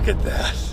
Look at that.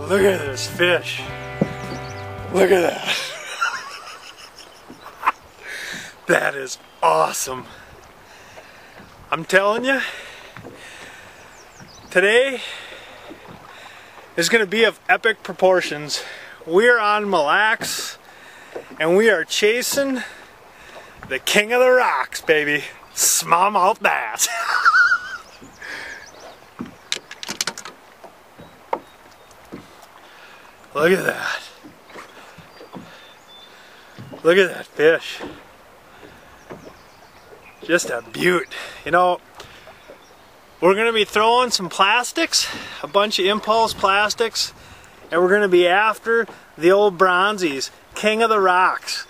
Look at this fish. Look at that. That is awesome. I'm telling you, today is going to be of epic proportions. We are on Mille Lacs and we are chasing the king of the rocks, baby. Smallmouth bass. Look at that. Look at that fish. Just a beaut. You know, we're going to be throwing some plastics, a bunch of impulse plastics, and we're going to be after the old bronzies, king of the rocks.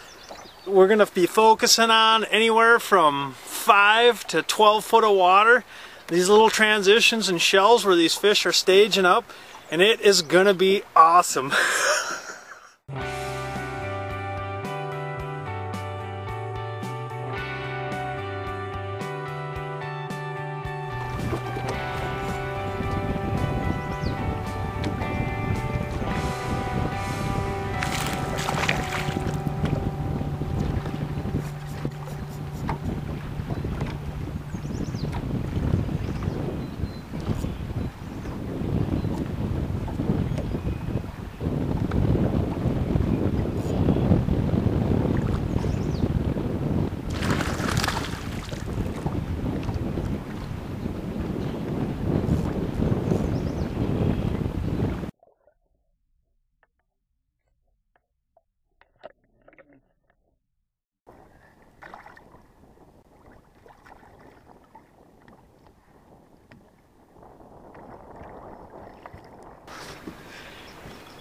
We're going to be focusing on anywhere from 5 to 12 foot of water. These little transitions and shells where these fish are staging up. And it is gonna be awesome.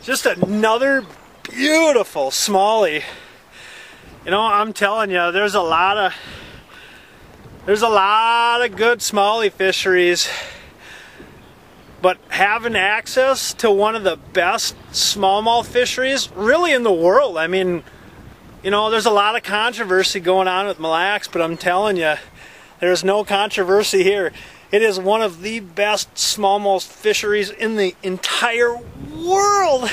Just another beautiful smallie. You know, I'm telling you, there's a lot of good smallie fisheries, but having access to one of the best smallmouth fisheries really in the world. I mean, you know, there's a lot of controversy going on with Mille Lacs, but I'm telling you, there's no controversy here. It is one of the best smallmouth fisheries in the entire world.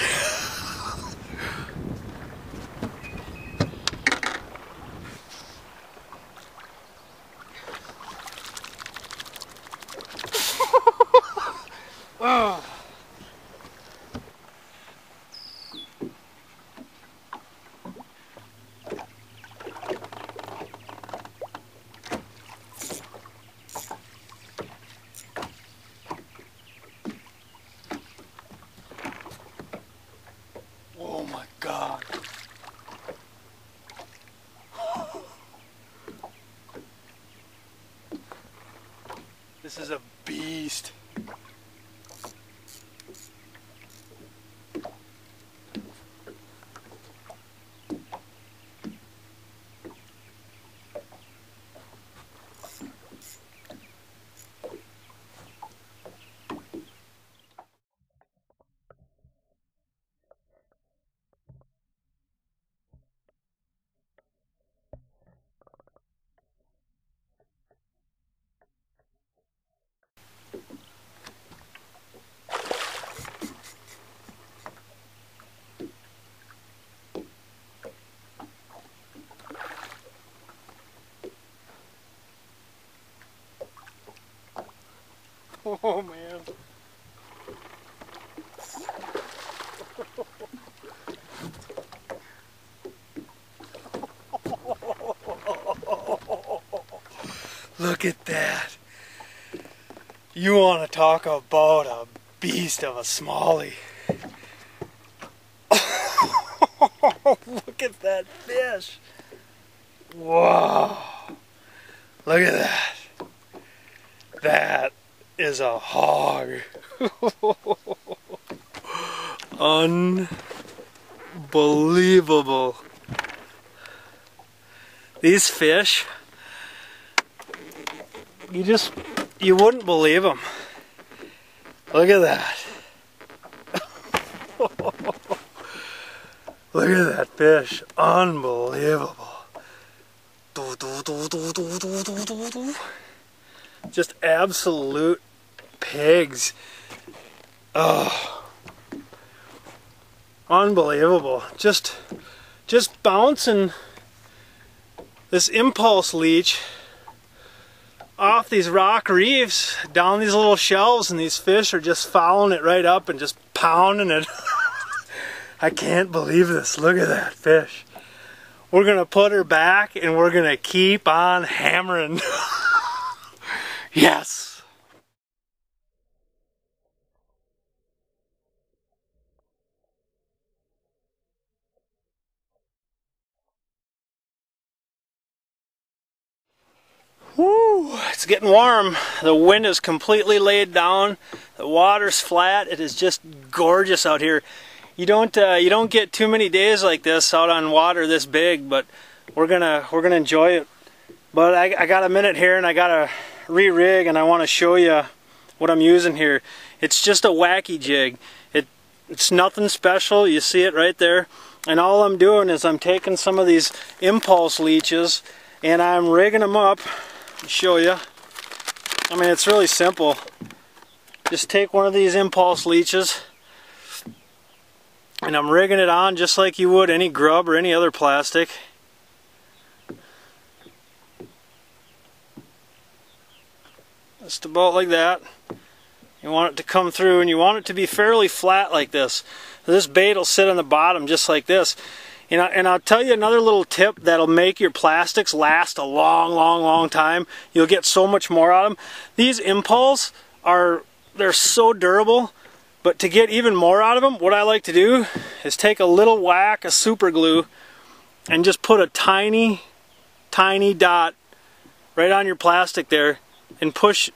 Oh. Oh my God. This is a beast. Oh man. Look at that. You want to talk about a beast of a smallie. Look at that fish. Whoa. Look at that. That is a hog. Unbelievable. These fish, you wouldn't believe them. Look at that. Look at that fish. Unbelievable. Just absolute pigs. Oh, unbelievable. Just bouncing this impulse leech off these rock reefs down these little shelves, and these fish are just following it right up and just pounding it. I can't believe this. Look at that fish. We're gonna put her back and we're gonna keep on hammering. Yes. Woo, it's getting warm. The wind is completely laid down. The water's flat. It is just gorgeous out here. You don't get too many days like this out on water this big, but we're gonna enjoy it. But I got a minute here, and I gotta re-rig, and I want to show you what I'm using here. It's just a wacky jig. It's nothing special. You see it right there. And all I'm doing is I'm taking some of these impulse leeches and I'm rigging them up. I'll show you. I mean, it's really simple. Just take one of these impulse leeches and I'm rigging it on just like you would any grub or any other plastic. Just about like that. You want it to come through, and you want it to be fairly flat like this. This bait will sit on the bottom just like this. And I'll tell you another little tip that'll make your plastics last a long time. You'll get so much more out of them. These impulse they're so durable, but to get even more out of them, what I like to do is take a little whack of super glue and just put a tiny dot right on your plastic there, and push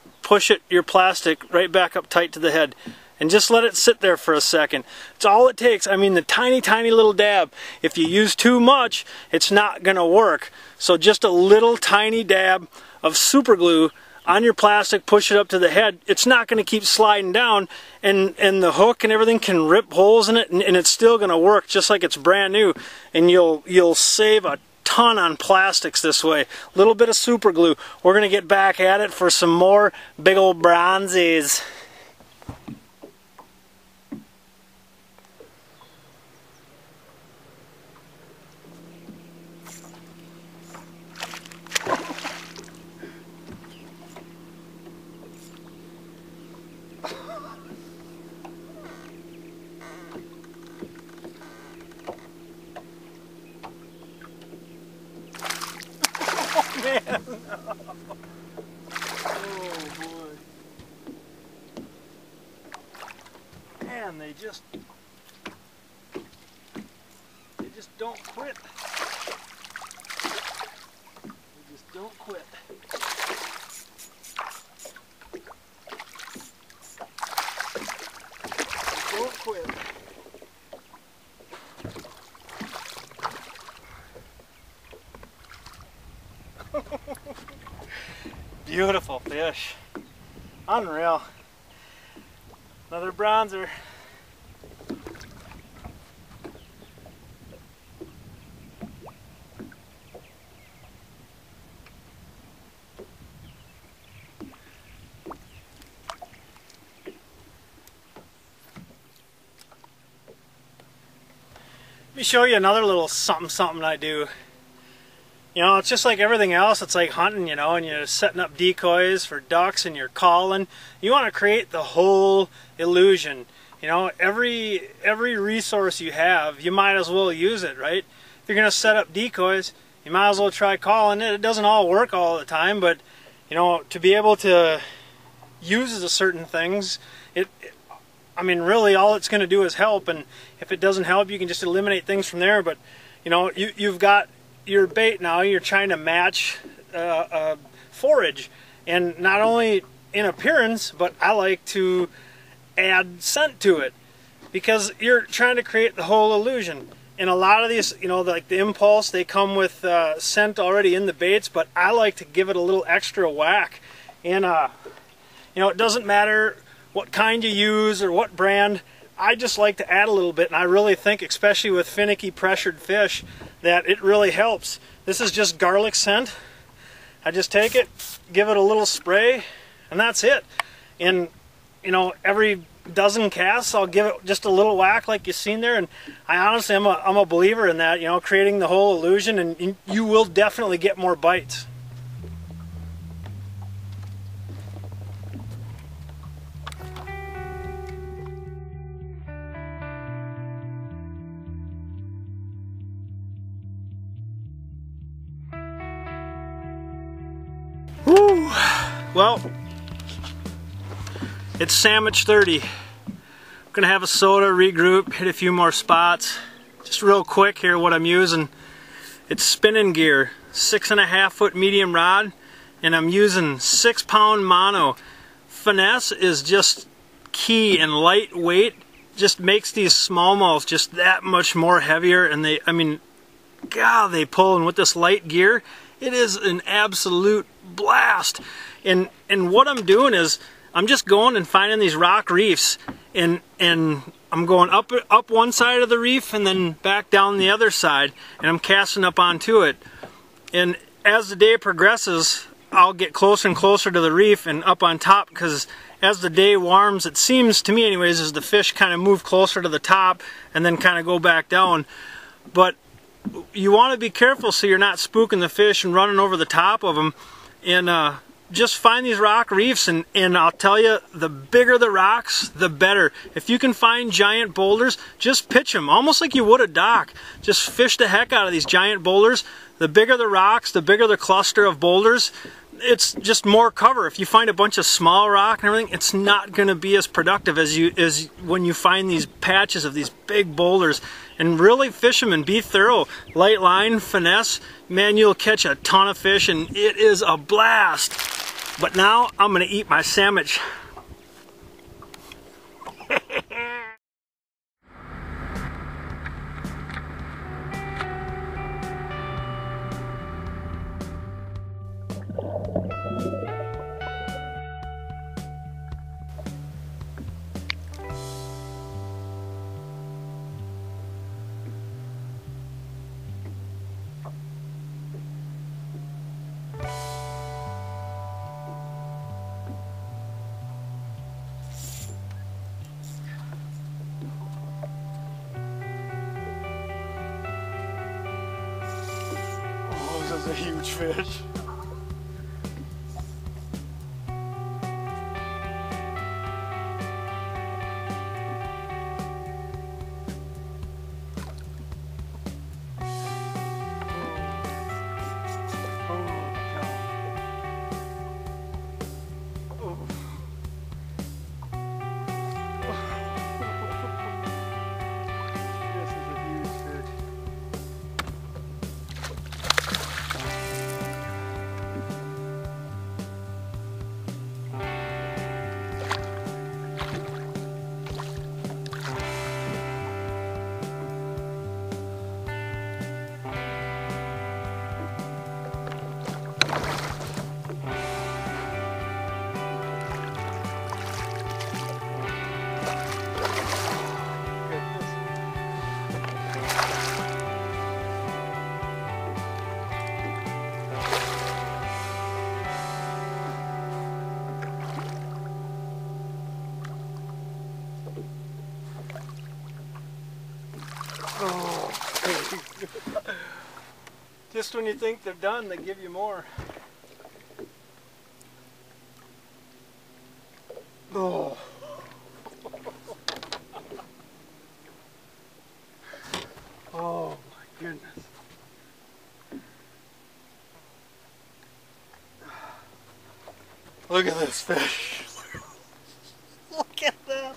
your plastic right back up tight to the head, and just let it sit there for a second. It's all it takes. I mean, the tiny little dab. If you use too much, it's not gonna work. So just a little tiny dab of super glue on your plastic, push it up to the head. It's not gonna keep sliding down, and the hook and everything can rip holes in it, and it's still gonna work just like it's brand new. And you'll save a ton on plastics this way. A little bit of super glue. We're gonna get back at it for some more big old bronzies. Man. Oh boy. Man, they just don't quit. They just don't quit. They don't quit. Beautiful fish. Unreal. Another bronzer. Let me show you another little something I do. You know, it's just like everything else. It's like hunting, you know, and you're setting up decoys for ducks and you're calling. You want to create the whole illusion. You know, every resource you have, you might as well use it, right? If you're going to set up decoys, you might as well try calling it. It doesn't all work all the time, but, you know, to be able to use certain things, I mean, really all it's going to do is help, and if it doesn't help, you can just eliminate things from there. But, you know, you've got your bait now, you're trying to match forage, and not only in appearance, but I like to add scent to it, because you're trying to create the whole illusion. And a lot of these, you know, like the Impulse, they come with scent already in the baits, but I like to give it a little extra whack. And you know, it doesn't matter what kind you use or what brand, I just like to add a little bit, and I really think, especially with finicky pressured fish, that it really helps. This is just garlic scent. I just take it, give it a little spray, and that's it. And, you know, every dozen casts, I'll give it just a little whack like you've seen there, and I honestly, I'm a believer in that, you know, creating the whole illusion, and you will definitely get more bites. Woo! Well, it's sandwich 30. I'm gonna have a soda, regroup, hit a few more spots. Just real quick here, what I'm using. It's spinning gear, 6.5 foot medium rod, and I'm using 6-pound mono. Finesse is just key, and lightweight just makes these smallmouths just that much more heavier, and I mean, God, they pull, and with this light gear, it is an absolute blast. And what I'm doing is I'm just going and finding these rock reefs, and I'm going up one side of the reef and then back down the other side, and I'm casting up onto it. And as the day progresses, I'll get closer and closer to the reef and up on top, because as the day warms, it seems to me anyways, as the fish kind of move closer to the top and then kind of go back down. But you want to be careful so you're not spooking the fish and running over the top of them. And just find these rock reefs, and I'll tell you, the bigger the rocks, the better. If you can find giant boulders, just pitch them, almost like you would a dock. Just fish the heck out of these giant boulders. The bigger the rocks, the bigger the cluster of boulders, it's just more cover. If you find a bunch of small rock and everything, it's not going to be as productive as when you find these patches of these big boulders. And really fish them and be thorough. Light line, finesse, man, you'll catch a ton of fish, and it is a blast. But now I'm going to eat my sandwich. This is a huge fish. Just when you think they're done, they give you more. Oh. Oh my goodness. Look at this fish. Look at that.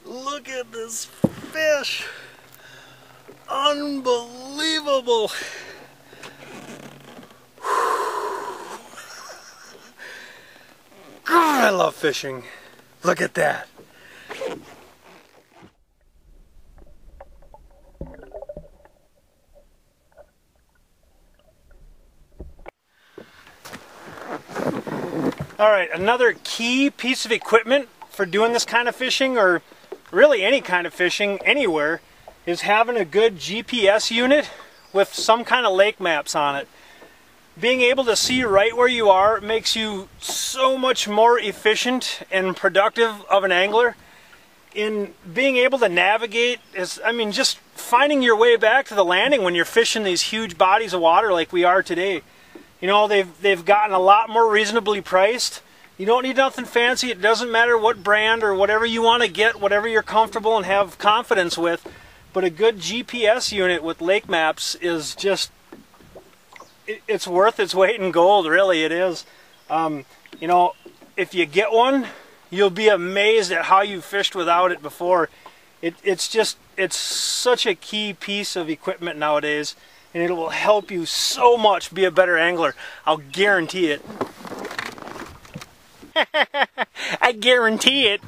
Look at this fish. Unbelievable. God, I love fishing. Look at that. All right, another key piece of equipment for doing this kind of fishing, or really any kind of fishing anywhere, is having a good GPS unit with some kind of lake maps on it. Being able to see right where you are makes you so much more efficient and productive of an angler. In being able to navigate is, I mean, just finding your way back to the landing when you're fishing these huge bodies of water like we are today. You know, they've gotten a lot more reasonably priced. You don't need nothing fancy. It doesn't matter what brand or whatever you want to get, whatever you're comfortable and have confidence with. But a good GPS unit with lake maps is just, it's worth its weight in gold, really it is. You know, if you get one, you'll be amazed at how you fished without it before. It's such a key piece of equipment nowadays, and it will help you so much be a better angler. I'll guarantee it. I guarantee it.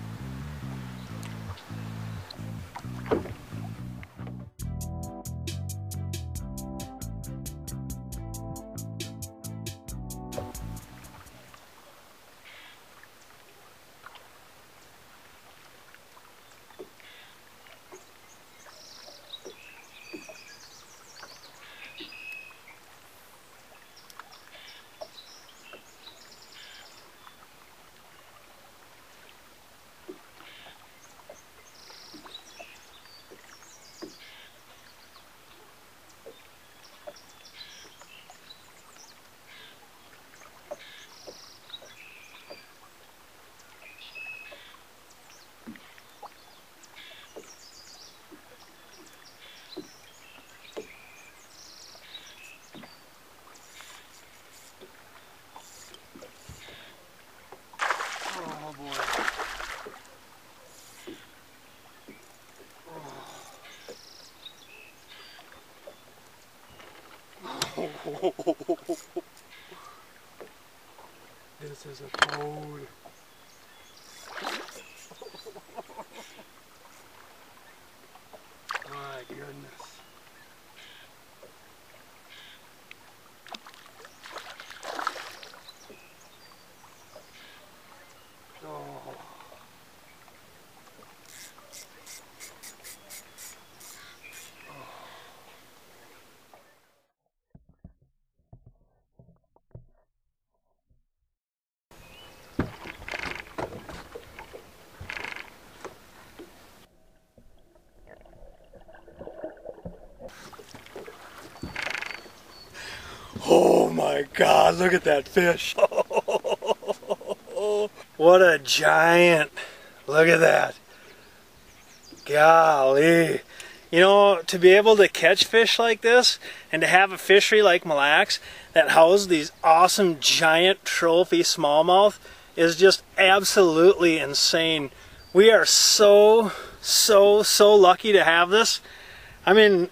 Oh boy. This is a toad. My goodness. Oh. Oh my God, look at that fish. What a giant. Look at that. Golly. You know, to be able to catch fish like this and to have a fishery like Mille Lacs that houses these awesome giant trophy smallmouth is just absolutely insane. We are so lucky to have this. I mean,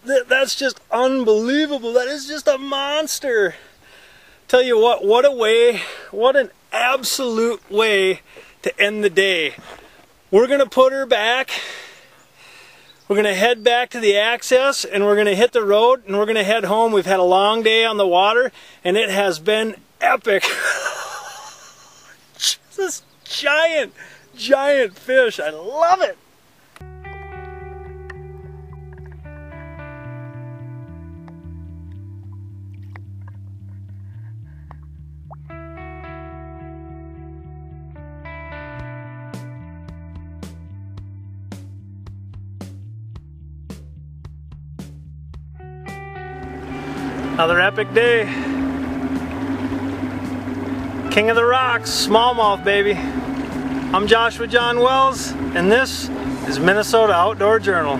that's just unbelievable. That is just a monster. Tell you what a way, what an absolute way to end the day. We're gonna put her back. We're gonna head back to the access and we're gonna hit the road and we're gonna head home. We've had a long day on the water and it has been epic. This giant fish. I love it. Another epic day. King of the rocks, smallmouth, baby. I'm Joshua John Wells, and this is Minnesota Outdoor Journal.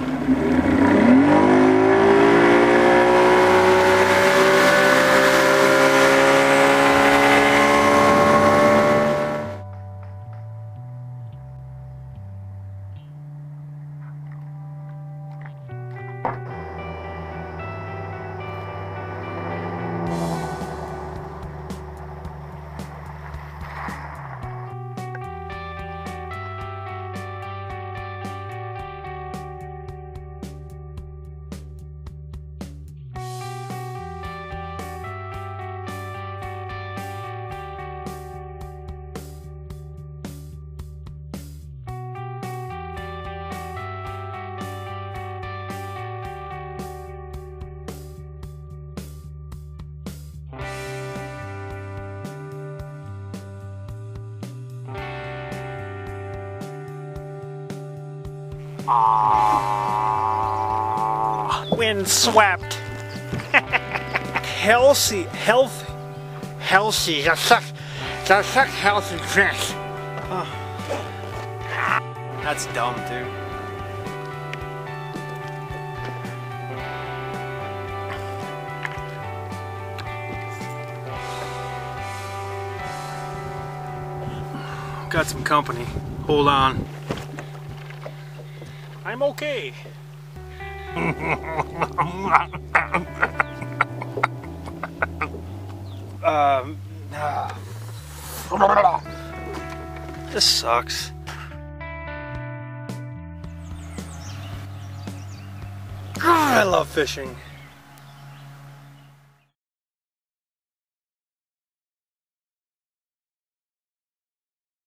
Windswept. Healthy. That's such healthy fish. Oh. That's dumb, too. Got some company. Hold on. I'm okay. This sucks. God, I love fishing.